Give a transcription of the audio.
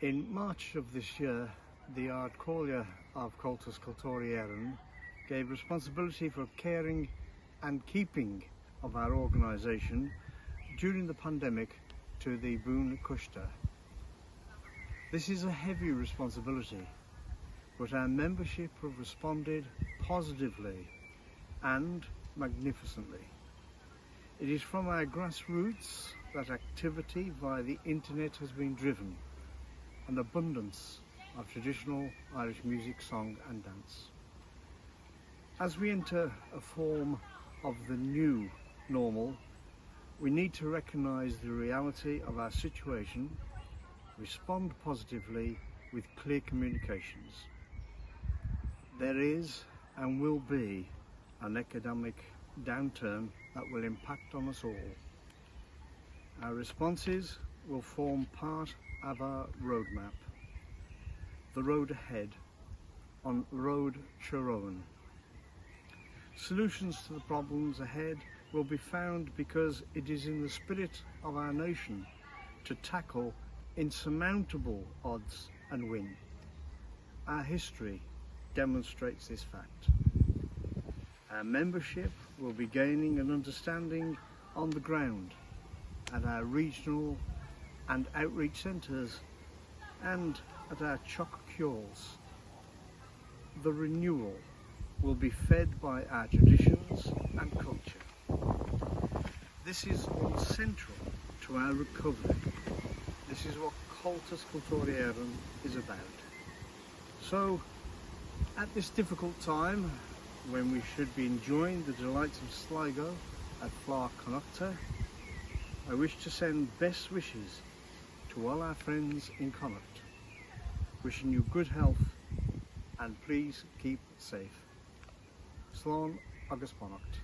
In March of this year, the Ard Comhairle of Uachtarán gave responsibility for caring and keeping of our organisation during the pandemic to the Bún Custa. This is a heavy responsibility, but our membership have responded positively and magnificently. It is from our grassroots that activity via the internet has been driven, an abundance of traditional Irish music, song and dance. As we enter a form of the new normal, we need to recognise the reality of our situation, respond positively with clear communications. There is and will be an economic downturn that will impact on us all. Our responses will form part of our roadmap, the road ahead on Road Uachtarán. Solutions to the problems ahead will be found because it is in the spirit of our nation to tackle insurmountable odds and win. Our history demonstrates this fact. Our membership will be gaining an understanding on the ground at our regional and outreach centres and at our Chomhaltais. The renewal will be fed by our traditions and culture. This is all central to our recovery. This is what Uachtarán is about. So, at this difficult time, when we should be enjoying the delights of Sligo at Connacht, I wish to send best wishes to all our friends in Connacht, wishing you good health and please keep safe. Slán agus Connacht.